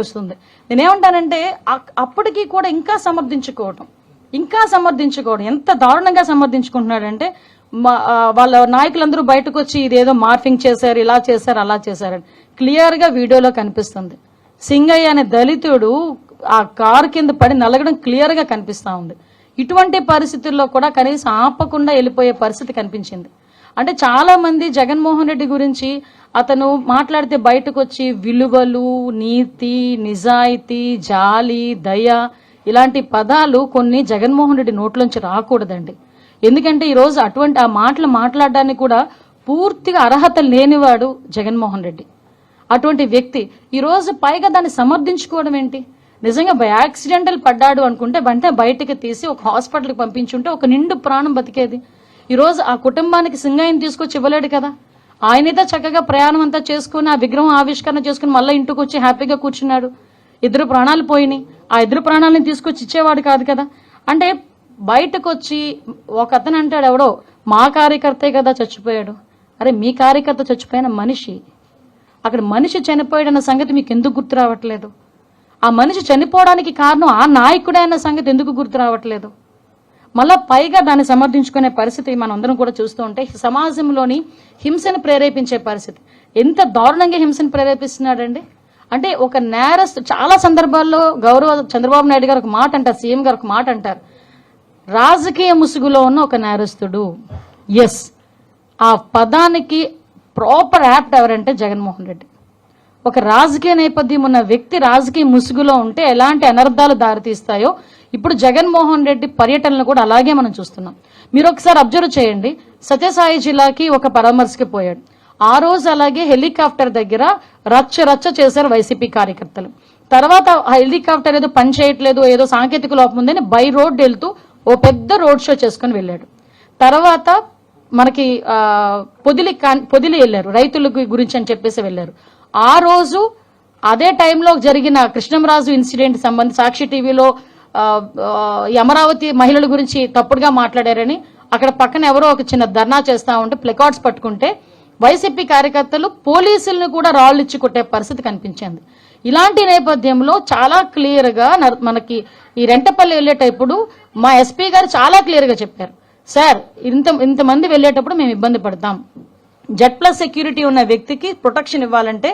వస్తుంది. నేనేమంటానంటే అప్పటికీ కూడా ఇంకా సమర్థించుకోవడం ఎంత దారుణంగా సమర్థించుకుంటున్నాడంటే వాళ్ళ నాయకులందరూ బయటకు వచ్చి ఇదేదో మార్ఫింగ్ చేశారు, ఇలా చేశారు, అలా చేశారని క్లియర్ గా వీడియోలో కనిపిస్తుంది. సింగయ్య అనే దళితుడు ఆ కారు కింద పడి నలగడం క్లియర్ గా కనిపిస్తా ఉంది. ఇటువంటి పరిస్థితుల్లో కూడా కనీసం ఆపకుండా వెళ్ళిపోయే పరిస్థితి కనిపించింది. అంటే చాలా మంది జగన్మోహన్ రెడ్డి గురించి అతను మాట్లాడితే బయటకు వచ్చి విలువలు, నీతి, నిజాయితీ, జాలి, దయ ఇలాంటి పదాలు కొన్ని జగన్మోహన్ రెడ్డి నోట్లోంచి రాకూడదండి. ఎందుకంటే ఈరోజు అటువంటి ఆ మాటలు మాట్లాడడానికి కూడా పూర్తిగా అర్హత లేనివాడు జగన్మోహన్ రెడ్డి. అటువంటి వ్యక్తి ఈరోజు పైగా దాన్ని సమర్థించుకోవడం ఏంటి? నిజంగా యాక్సిడెంటల్ పడ్డాడు అనుకుంటే వెంటనే బయటకు తీసి ఒక హాస్పిటల్కి పంపించుంటే ఒక నిండు ప్రాణం బతికేది. ఈరోజు ఆ కుటుంబానికి సింగయ్యని తీసుకొచ్చి ఇవ్వలేడు కదా. ఆయనైతే చక్కగా ప్రయాణం అంతా చేసుకుని ఆ విగ్రహం ఆవిష్కరణ చేసుకుని మళ్ళీ ఇంటికి వచ్చి హ్యాపీగా కూర్చున్నాడు. 2 ప్రాణాలు పోయినాయి. ఆ 2 ప్రాణాలను తీసుకొచ్చి ఇచ్చేవాడు కాదు కదా. అంటే బయటకు వచ్చి ఒక అతను అంటాడు, ఎవడో మా కార్యకర్తే కదా చచ్చిపోయాడు. అరే మీ కార్యకర్త చచ్చిపోయిన మనిషి, అక్కడ మనిషి చనిపోయాడన్న సంగతి మీకు ఎందుకు గుర్తు రావట్లేదు? ఆ మనిషి చనిపోవడానికి కారణం ఆ నాయకుడే అన్న సంగతి ఎందుకు గుర్తు రావట్లేదు? మళ్ళా పైగా దాన్ని సమర్థించుకునే పరిస్థితి మనందరం కూడా చూస్తూ ఉంటే సమాజంలోని హింసను ప్రేరేపించే పరిస్థితి. ఎంత దారుణంగా హింసను ప్రేరేపిస్తున్నాడండి. అంటే ఒక నేరస్తు చాలా సందర్భాల్లో గౌరవ చంద్రబాబు నాయుడు గారు ఒక మాట అంటారు, సీఎం గారు ఒక మాట అంటారు, రాజకీయ ముసుగులో ఉన్న ఒక నేరస్తుడు. ఎస్, ఆ పదానికి ప్రాపర్ యాప్ట్ ఎవరంటే జగన్మోహన్ రెడ్డి. ఒక రాజకీయ నేపథ్యం ఉన్న వ్యక్తి రాజకీయ ముసుగులో ఉంటే ఎలాంటి అనర్థాలు దారితీస్తాయో ఇప్పుడు జగన్మోహన్ రెడ్డి పర్యటనలు కూడా అలాగే మనం చూస్తున్నాం. మీరు ఒకసారి అబ్జర్వ్ చేయండి. సత్యసాయి జిల్లాకి ఒక పరామర్శకి పోయాడు. ఆ రోజు అలాగే హెలికాప్టర్ దగ్గర రచ్చ చేశారు వైసీపీ కార్యకర్తలు. తర్వాత హెలికాప్టర్ ఏదో పని చేయట్లేదు, ఏదో సాంకేతిక లోపం ఉందని బై రోడ్ వెళ్తూ ఓ పెద్ద రోడ్ షో చేసుకుని వెళ్ళాడు. తర్వాత మనకి పొదిలి వెళ్ళారు, రైతుల గురించి అని చెప్పేసి వెళ్ళారు. ఆ రోజు అదే టైంలో జరిగిన కృష్ణంరాజు ఇన్సిడెంట్ సంబంధించి సాక్షి టీవీలో అమరావతి మహిళల గురించి తప్పుడుగా మాట్లాడారని అక్కడ పక్కన ఎవరో ఒక చిన్న ధర్నా చేస్తా ఉంటే ప్లకార్డ్స్ పట్టుకుంటే వైసీపీ కార్యకర్తలు పోలీసులను కూడా రాళ్లు ఇచ్చి కొట్టే పరిస్థితి కనిపించింది. ఇలాంటి నేపథ్యంలో చాలా క్లియర్ గా మనకి ఈ రెంటపల్లి వెళ్ళేటప్పుడు మా ఎస్పీ గారు చాలా క్లియర్ గా చెప్పారు, సార్ ఇంతమంది వెళ్ళేటప్పుడు మేము ఇబ్బంది పడతాం, Z+ సెక్యూరిటీ ఉన్న వ్యక్తికి ప్రొటెక్షన్ ఇవ్వాలంటే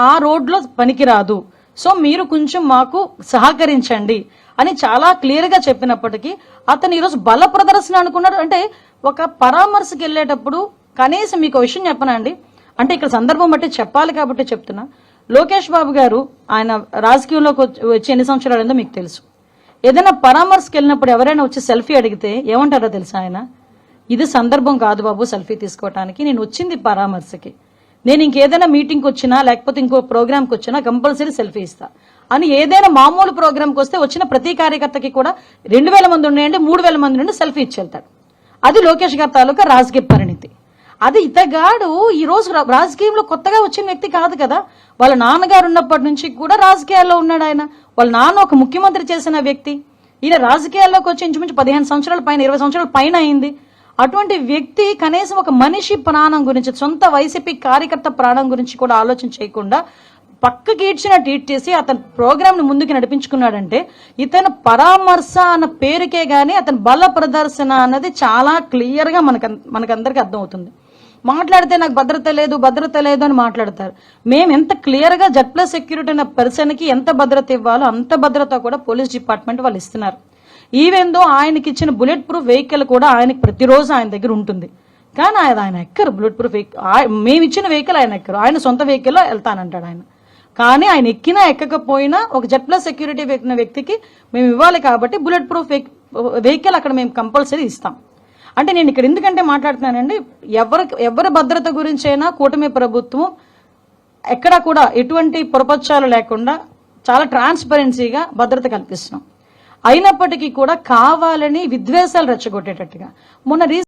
ఆ రోడ్లో పనికిరాదు, సో మీరు కొంచెం మాకు సహకరించండి అని చాలా క్లియర్ గా చెప్పినప్పటికీ అతను ఈరోజు బల ప్రదర్శన అనుకున్నాడు. అంటే ఒక పరామర్శకి వెళ్ళేటప్పుడు కనీసం మీకు విషయం చెప్పనండి, అంటే ఇక్కడ సందర్భం బట్టి చెప్పాలి కాబట్టి చెప్తున్నా. లోకేష్ బాబు గారు ఆయన రాజకీయంలోకి వచ్చి ఎన్ని సంవత్సరాలు మీకు తెలుసు. ఏదైనా పరామర్శకి వెళ్ళినప్పుడు ఎవరైనా వచ్చి సెల్ఫీ అడిగితే ఏమంటారో తెలుసా ఆయన? ఇది సందర్భం కాదు బాబు సెల్ఫీ తీసుకోవటానికి, నేను వచ్చింది పరామర్శకి, నేను ఇంకేదైనా మీటింగ్కి వచ్చినా లేకపోతే ఇంకో ప్రోగ్రామ్కి వచ్చినా కంపల్సరీ సెల్ఫీ ఇస్తా అని ఏదైనా మామూలు ప్రోగ్రామ్కి వస్తే వచ్చిన ప్రతి కార్యకర్తకి కూడా 2000 మంది ఉన్నాయండి, 3000 మంది నుండి సెల్ఫీ ఇచ్చి వెళ్తాడు. అది లోకేష్ గారి తాలూకా రాజకీయ పరిణితి. అది ఇతగాడు ఈ రోజు రాజకీయంలో కొత్తగా వచ్చిన వ్యక్తి కాదు కదా. వాళ్ళ నాన్నగారు ఉన్నప్పటి నుంచి కూడా రాజకీయాల్లో ఉన్నాడు ఆయన. వాళ్ళ నాన్న ఒక ముఖ్యమంత్రి చేసిన వ్యక్తి. ఈయన రాజకీయాల్లోకి వచ్చి ఇంచుమించు 15 సంవత్సరాల పైన 20 సంవత్సరాల పైన అయింది. అటువంటి వ్యక్తి కనీసం ఒక మనిషి ప్రాణం గురించి, సొంత వైసీపీ కార్యకర్త ప్రాణం గురించి కూడా ఆలోచన చేయకుండా పక్కకి ఈడ్చిన ట్వీట్ చేసి అతని ప్రోగ్రామ్ ను ముందుకు నడిపించుకున్నాడంటే ఇతను పరామర్శ అన్న పేరుకే గానీ అతని బల ప్రదర్శన అన్నది చాలా క్లియర్ గా మనకందరికి అర్థమవుతుంది. మాట్లాడితే నాకు భద్రత లేదు అని మాట్లాడతారు. మేము ఎంత క్లియర్ గా Z+ సెక్యూరిటీ అన్న పర్సన్ కి ఎంత భద్రత ఇవ్వాలో అంత భద్రత కూడా పోలీస్ డిపార్ట్మెంట్ వాళ్ళు ఇస్తున్నారు. ఈవెన్ దో ఆయనకి ఇచ్చిన బుల్లెట్ ప్రూఫ్ వెహికల్ కూడా ఆయనకి ప్రతిరోజు ఆయన దగ్గర ఉంటుంది. కానీ ఆయన ఎక్కరు బుల్లెట్ ప్రూఫ్ వెహికల్. మేము ఇచ్చిన వెహికల్ ఆయన ఎక్కరు, ఆయన సొంత వెహికల్లో వెళ్తానంటాడు ఆయన. కానీ ఆయన ఎక్కినా ఎక్కకపోయినా ఒక Z+ సెక్యూరిటీ ఎక్కిన వ్యక్తికి మేము ఇవ్వాలి కాబట్టి బుల్లెట్ ప్రూఫ్ వెహికల్ అక్కడ మేము కంపల్సరీ ఇస్తాం. అంటే నేను ఇక్కడ ఎందుకంటే మాట్లాడుతున్నానండి, ఎవరి భద్రత గురించి అయినా కూటమి ప్రభుత్వం ఎక్కడా కూడా ఎటువంటి పొరపచ్చాలు లేకుండా చాలా ట్రాన్స్పరెన్సీగా భద్రత కల్పిస్తున్నాం. అయినప్పటికీ కూడా కావాలని విద్వేషాలు రెచ్చగొట్టేటట్టుగా మొన్న